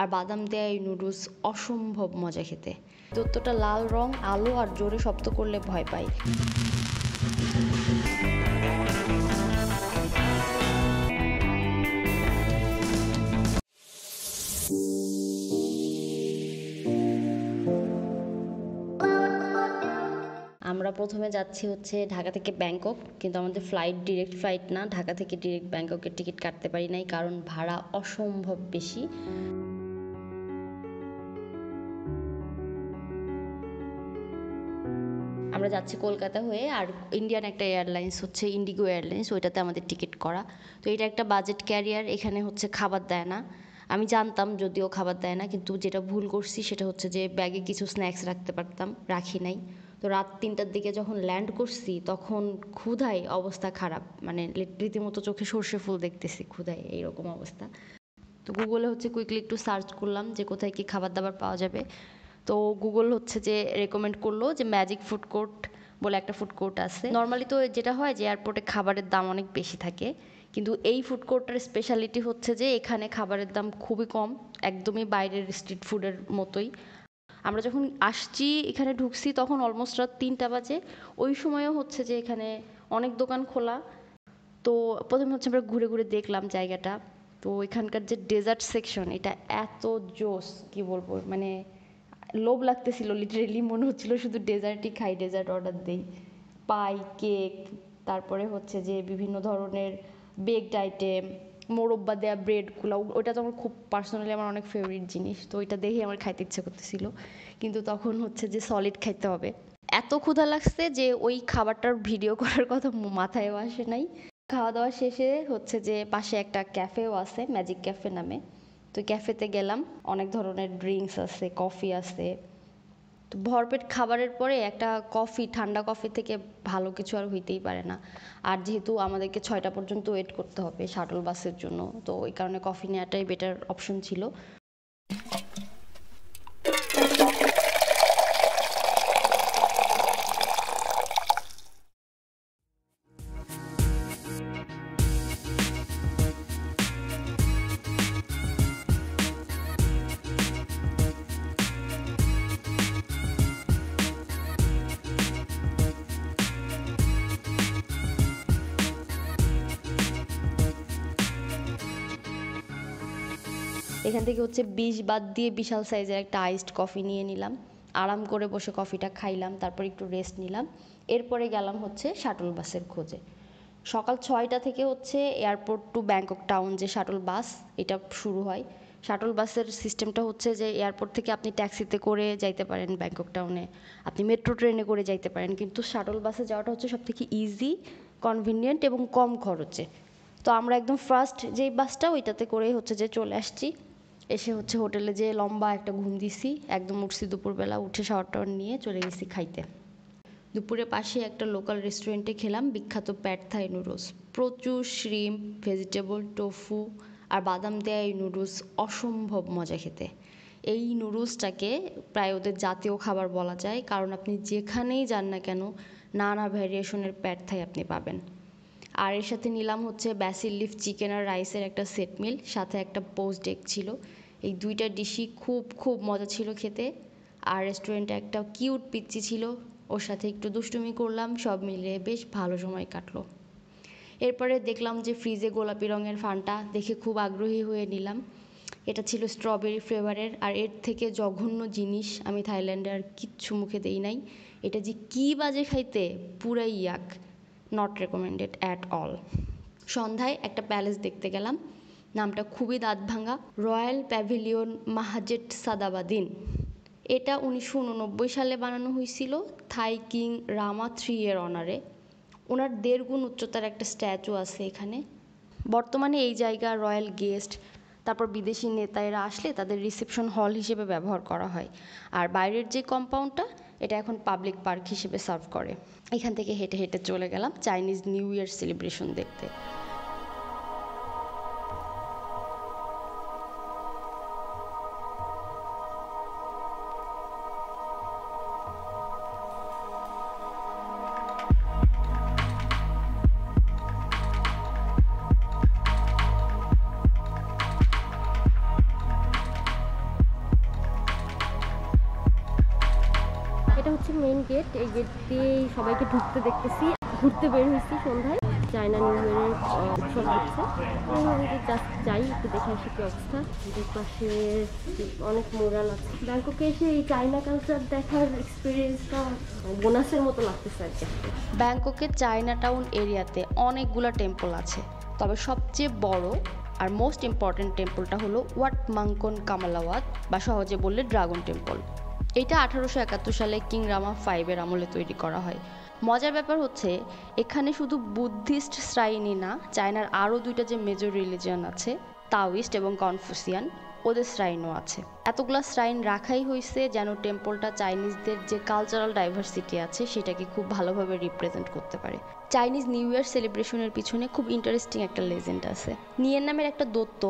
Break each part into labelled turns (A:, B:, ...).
A: আর বাদাম দেয়া এই নুডলস অসম্ভব মজা খেতে। যতটা লাল রং, আলো আর জোরে শব্দ করলে ভয় পাই। আমরা প্রথমে যাচ্ছি হচ্ছে ঢাকা থেকে ব্যাংকক, কিন্তু আমাদের ডিরেক্ট ফ্লাইট না, ঢাকা থেকে ডিরেক্ট ব্যাংককের টিকিট কাটতে পারি নাই, কারণ ভাড়া অসম্ভব বেশি। আমরা যাচ্ছি কলকাতা হয়ে, আর ইন্ডিয়ান একটা এয়ারলাইন্স হচ্ছে ইন্ডিগো এয়ারলাইন্স, ওইটাতে আমাদের টিকিট করা। তো এটা একটা বাজেট ক্যারিয়ার, এখানে হচ্ছে খাবার দেয় না। আমি জানতাম যদিও খাবার দেয় না, কিন্তু যেটা ভুল করছি সেটা হচ্ছে যে ব্যাগে কিছু স্ন্যাক্স রাখতে পারতাম, রাখি নাই। তো রাত 3টার দিকে যখন ল্যান্ড করছি তখন ক্ষুধায় অবস্থা খারাপ, মানে রীতিমতো চোখে সর্ষে ফুল দেখতেছি ক্ষুধায়, এইরকম অবস্থা। তো গুগলে হচ্ছে কুইকলি একটু সার্চ করলাম যে কোথায় কি খাবার দাবার পাওয়া যাবে। তো গুগল হচ্ছে যে রেকমেন্ড করলো যে ম্যাজিক ফুড কোর্ট বলে একটা ফুড কোর্ট আছে। নর্মালি তো যেটা হয় যে এয়ারপোর্টে খাবারের দাম অনেক বেশি থাকে, কিন্তু এই ফুড কোর্টের স্পেশালিটি হচ্ছে যে এখানে খাবারের দাম খুবই কম, একদমই বাইরের স্ট্রিট ফুডের মতোই। আমরা যখন আসছি এখানে ঢুকছি তখন অলমোস্ট রাত 3টা বাজে। ওই সময়ও হচ্ছে যে এখানে অনেক দোকান খোলা। তো প্রথমে হচ্ছে আমরা ঘুরে ঘুরে দেখলাম জায়গাটা। তো এখানকার যে ডেজার্ট সেকশন, এটা এত জোস, কি বলবো, মানে লোভ লাগতেছিল, লিটারেলি মনে হচ্ছিল শুধু ডেজার্টই খাই, ডেজার্ট অর্ডার দেই। পাই, কেক, তারপরে হচ্ছে যে বিভিন্ন ধরনের বেকড আইটেম, মোরব্বা দেয়া ব্রেডগুলো, ওটা তো আমার খুব পার্সোনালি আমার অনেক ফেভারিট জিনিস। তো ওইটা দেখেই আমার খাইতে ইচ্ছে করতেছিল, কিন্তু তখন হচ্ছে যে সলিড খাইতে হবে। এত ক্ষুধা লাগছে যে ওই খাবারটার ভিডিও করার কথা মাথায়ও আসে নাই। খাওয়া দাওয়া শেষে হচ্ছে যে পাশে একটা ক্যাফেও আছে, ম্যাজিক ক্যাফে নামে। তো ক্যাফেতে গেলাম, অনেক ধরনের ড্রিঙ্কস আছে, কফি আছে। তো ভরপেট খাবারের পরে একটা কফি, ঠান্ডা কফি থেকে ভালো কিছু আর হইতেই পারে না। আর যেহেতু আমাদেরকে 6টা পর্যন্ত ওয়েট করতে হবে শাটল বাসের জন্য, তো ওই কারণে কফি নেওয়াটাই বেটার অপশন ছিল। এখান থেকে হচ্ছে 20 বাদ দিয়ে বিশাল সাইজের একটা আইসড কফি নিয়ে নিলাম, আরাম করে বসে কফিটা খাইলাম, তারপর একটু রেস্ট নিলাম। এরপরে গেলাম হচ্ছে শাটল বাসের খোঁজে। সকাল 6টা থেকে হচ্ছে এয়ারপোর্ট টু ব্যাংকক টাউন যে শাটল বাস, এটা শুরু হয়। শাটল বাসের সিস্টেমটা হচ্ছে যে এয়ারপোর্ট থেকে আপনি ট্যাক্সিতে করে যাইতে পারেন ব্যাংকক টাউনে, আপনি মেট্রো ট্রেনে করে যাইতে পারেন, কিন্তু শাটল বাসে যাওয়াটা হচ্ছে সবথেকে ইজি, কনভিনিয়েন্ট এবং কম খরচে। তো আমরা একদম ফার্স্ট যেই বাসটা, ওইটাতে করেই হচ্ছে যে চলে আসছি। এসে হচ্ছে হোটেলে যে লম্বা একটা ঘুম দিছি, একদম উঠছি দুপুরবেলা, উঠে শাওয়ার টাওয়ার নিয়ে চলে গেছি খাইতে। দুপুরে পাশে একটা লোকাল রেস্টুরেন্টে খেলাম বিখ্যাত প্যাড থাই নুডলস। প্রচুর শ্রিম্প, ভেজিটেবল, টোফু আর বাদাম দেয়া এই নুডলস অসম্ভব মজা খেতে। এই নুডলসটাকে প্রায় ওদের জাতীয় খাবার বলা যায়, কারণ আপনি যেখানেই যান না কেন নানা ভ্যারিয়েশনের প্যাড থাই আপনি পাবেন। আর এর সাথে নিলাম হচ্ছে ব্যাসিল লিফ চিকেন আর রাইসের একটা সেট মিল, সাথে একটা পোস্ট এগ ছিল। এই দুইটা ডিশই খুব খুব মজা ছিল খেতে। আর রেস্টুরেন্টে একটা কিউট পিচ্চি ছিল, ওর সাথে একটু দুষ্টুমি করলাম, সব মিলিয়ে বেশ ভালো সময় কাটলো। এরপরে দেখলাম যে ফ্রিজে গোলাপি রঙের ফান্টা, দেখে খুব আগ্রহী হয়ে নিলাম। এটা ছিল স্ট্রবেরি ফ্লেভারের, আর এর থেকে জঘন্য জিনিস আমি থাইল্যান্ডে আর কিচ্ছু মুখে দেই নাই। এটা যে কী বাজে খাইতে, পুরাই ইয়াক, নট রেকমেন্ডেড অ্যাট অল। সন্ধ্যায় একটা প্যালেস দেখতে গেলাম, নামটা খুবই দাঁত ভাঙা, রয়্যাল প্যাভিলিয়ন মাহাজেট সাদাবাদিন। এটা 1989 সালে বানানো হয়েছিল থাই কিং রামা 3 এর অনারে। ওনার 1.5 গুণ উচ্চতার একটা স্ট্যাচু আছে এখানে। বর্তমানে এই জায়গা রয়্যাল গেস্ট, তারপর বিদেশি নেতারা আসলে তাদের রিসেপশন হল হিসেবে ব্যবহার করা হয়। আর বাইরের যে কম্পাউন্ডটা, এটা এখন পাবলিক পার্ক হিসেবে সার্ভ করে। এখান থেকে হেঁটে হেঁটে চলে গেলাম চাইনিজ নিউ ইয়ার সেলিব্রেশন দেখতে।
B: মেইন গেট, এই গেট দিয়েই সবাইকে ঢুকতে দেখতেছি। ঘুরতে বের হয়েছি সন্ধ্যায়, চায়না নিউ ইয়ারের উৎসব হচ্ছে, জাস্ট যাই একটু দেখে আসি কি অবস্থা। এদের পাশে অনেক মোরাল আছে। ব্যাংককে এসে এই চায়না কালচার দেখার এক্সপিরিয়েন্সটা বোনাসের মতো লাগতেছে আর কি।
A: ব্যাংককের চায়না টাউন এরিয়াতে অনেকগুলো টেম্পল আছে, তবে সবচেয়ে বড় আর মোস্ট ইম্পর্টেন্ট টেম্পলটা হলো ওয়াট মাংকন কামালাওয়াত, বা সহজে বললে ড্রাগন টেম্পল। এটা 1871 সালে কিং রামা 5-এর আমলে তৈরি করা হয়। মজার ব্যাপার হচ্ছে এখানে শুধু বুদ্ধিস্ট শ্রাইনই না, চায়নার আরও দুইটা যে মেজর রিলিজিয়ন আছে, তাওয়িস্ট এবং কনফুসিয়ান, ওদের শ্রাইনও আছে। এতগুলা শ্রাইন রাখাই হয়েছে যেন টেম্পলটা চাইনিজদের যে কালচারাল ডাইভার্সিটি আছে সেটাকে খুব ভালোভাবে রিপ্রেজেন্ট করতে পারে। চাইনিজ নিউ ইয়ার সেলিব্রেশনের পিছনে খুব ইন্টারেস্টিং একটা লেজেন্ড আছে। নিয়ের নামের একটা দৈত্য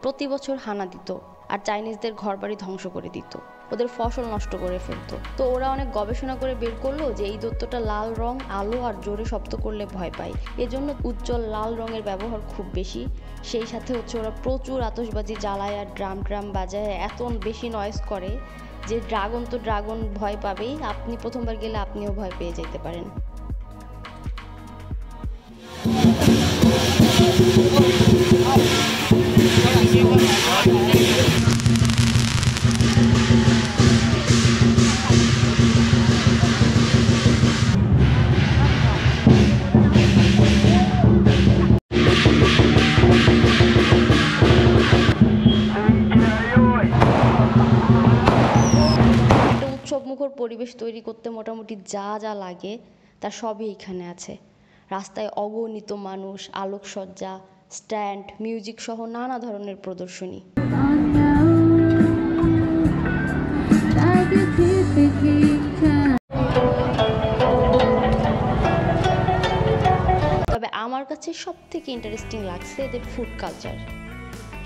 A: প্রতি বছর হানা দিত আর চাইনিজদের ঘরবাড়ি ধ্বংস করে দিত, ওদের ফসল নষ্ট করে ফেলতো। তো ওরা অনেক গবেষণা করে বের করলো যে এই দৈত্যটা লাল রং, আলো আর জোরে শব্দ করলে ভয় পায়, এজন্য উজ্জ্বল লাল রঙের ব্যবহার খুব বেশি। সেই সাথে হচ্ছে ওরা প্রচুর আতশবাজি জ্বালায় আর ড্রাম বাজায়, এত বেশি নয়েজ করে যে ড্রাগন তো ড্রাগন ভয় পাবেই, আপনি প্রথমবার গেলে আপনিও ভয় পেয়ে যেতে পারেন। উৎসবমুখর পরিবেশ তৈরি করতে মোটামুটি যা যা লাগে তার সবই এখানে আছে। রাস্তায় অগণিত মানুষ, আলোকসজ্জা, স্ট্যান্ড, মিউজিক সহ নানা ধরনের প্রদর্শনী। তবে আমার কাছে সব থেকে ইন্টারেস্টিং লাগছে এদের ফুড কালচার।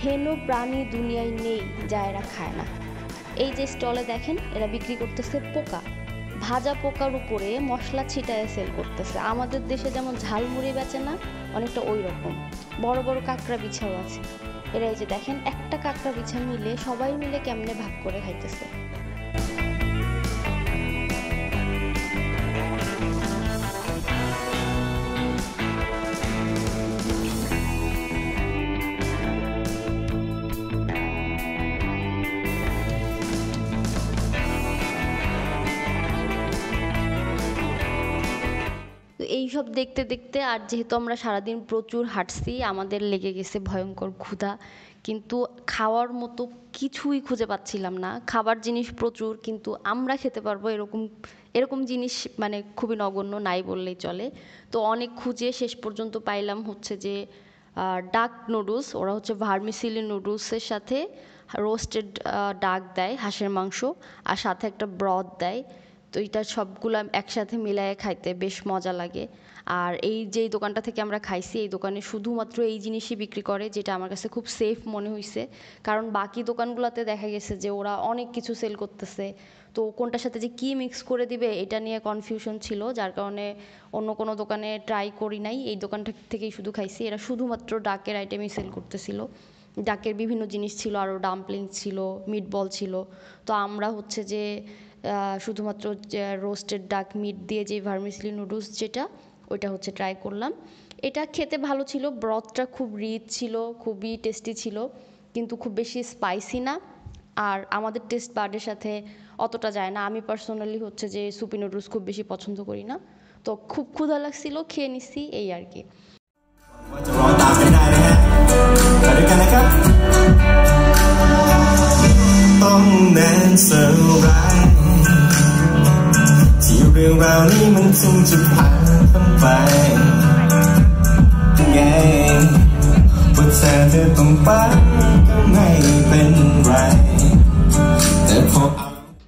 A: হেন প্রাণী দুনিয়ায় নেই যা এরা খায় না। এই যে স্টলে দেখেন, এরা বিক্রি করতেছে পোকা, ভাজা পোকার উপরে মশলা ছিটায় সেল করতেছে। আমাদের দেশে যেমন ঝালমুড়ি বেচে না, অনেকটা ওই রকম। বড় বড় কাঁকড়া বিছাও আছে। এরা এই যে দেখেন, একটা কাঁকড়া বিছা মিলে সবাই মিলে কেমনে ভাগ করে খাইতেছে। তো এইসব দেখতে দেখতে, আর যেহেতু আমরা সারাদিন প্রচুর হাঁটছি, আমাদের লেগে গেছে ভয়ঙ্কর ক্ষুধা, কিন্তু খাওয়ার মতো কিছুই খুঁজে পাচ্ছিলাম না। খাবার জিনিস প্রচুর, কিন্তু আমরা খেতে পারবো এরকম এরকম জিনিস মানে খুবই নগণ্য, নাই বললেই চলে। তো অনেক খুঁজে শেষ পর্যন্ত পাইলাম হচ্ছে যে ডাক নুডলস। ওরা হচ্ছে ভার্মিসিলি নুডলসের সাথে রোস্টেড ডাক দেয়, হাঁসের মাংস, আর সাথে একটা ব্রথ দেয়। তো এটা সবগুলো একসাথে মিলায়ে খাইতে বেশ মজা লাগে। আর এই যে দোকানটা থেকে আমরা খাইছি, এই দোকানে শুধুমাত্র এই জিনিসই বিক্রি করে, যেটা আমার কাছে খুব সেফ মনে হয়েছে। কারণ বাকি দোকানগুলোতে দেখা গেছে যে ওরা অনেক কিছু সেল করতেছে, তো কোনটার সাথে যে কী মিক্স করে দিবে এটা নিয়ে কনফিউশন ছিল, যার কারণে অন্য কোনো দোকানে ট্রাই করি নাই। এই দোকানটা থেকেই শুধু খাইছি। এরা শুধুমাত্র ডাকের আইটেমই সেল করতেছিল। ডাকের বিভিন্ন জিনিস ছিল, আরও ডাম্পলিং ছিল, মিটবল ছিল। তো আমরা হচ্ছে যে শুধুমাত্র রোস্টেড ডাক মিট দিয়ে যে ভার্মিসিলি নুডলস যেটা, ওইটা হচ্ছে ট্রাই করলাম। এটা খেতে ভালো ছিল, ব্রথটা খুব রিচ ছিল, খুবই টেস্টি ছিল, কিন্তু খুব বেশি স্পাইসি না। আর আমাদের টেস্ট বাডের সাথে অতটা যায় না। আমি পার্সোনালি হচ্ছে যে সুপি নুডলস খুব বেশি পছন্দ করি না। তো খুব ক্ষুধা লাগছিল, খেয়ে নিছি, এই আর কি।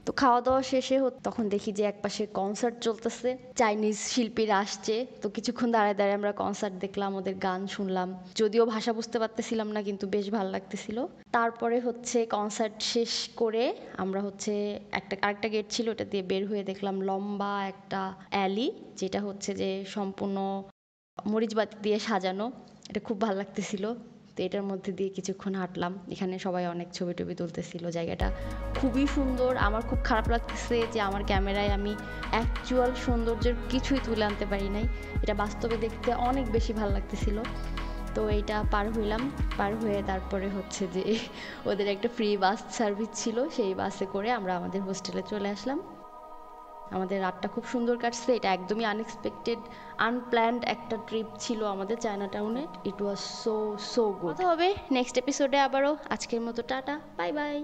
A: তো খাওয়া দাওয়া শেষে তখন দেখি যে একপাশে কনসার্ট চলতেছে, চাইনিজ শিল্পীরা আসছে। তো কিছুক্ষণ দাঁড়ায় দাঁড়ায় আমরা কনসার্ট দেখলাম, ওদের গান শুনলাম। যদিও ভাষা বুঝতে পারতেছিলাম না, কিন্তু বেশ ভালো লাগতেছিল। তারপরে হচ্ছে কনসার্ট শেষ করে আমরা হচ্ছে আরেকটা গেট ছিল, ওটা দিয়ে বের হয়ে দেখলাম লম্বা একটা অ্যালি, যেটা হচ্ছে যে সম্পূর্ণ মরিচবাতি দিয়ে সাজানো। এটা খুব ভালো লাগতেছিল। তো এটার মধ্যে দিয়ে কিছুক্ষণ হাঁটলাম, এখানে সবাই অনেক ছবি টবি তুলতেছিল। জায়গাটা খুবই সুন্দর। আমার খুব খারাপ লাগতেছে যে আমার ক্যামেরায় আমি অ্যাকচুয়াল সৌন্দর্যের কিছুই তুলে আনতে পারি নাই। এটা বাস্তবে দেখতে অনেক বেশি ভালো লাগতেছিল। তো এইটা পার হইলাম, পার হয়ে তারপরে হচ্ছে যে ওদের একটা ফ্রি বাস সার্ভিস ছিল, সেই বাসে করে আমরা আমাদের হোস্টেলে চলে আসলাম। আমাদের রাতটা খুব সুন্দর কাটছে। এটা একদমই আনএক্সপেক্টেড, আনপ্ল্যান্ড একটা ট্রিপ ছিল আমাদের চায়না টাউনে। ইট ওয়াজ সো গুড। কথা হবে নেক্সট এপিসোডে আবারও। আজকের মতো টাটা, বাই বাই।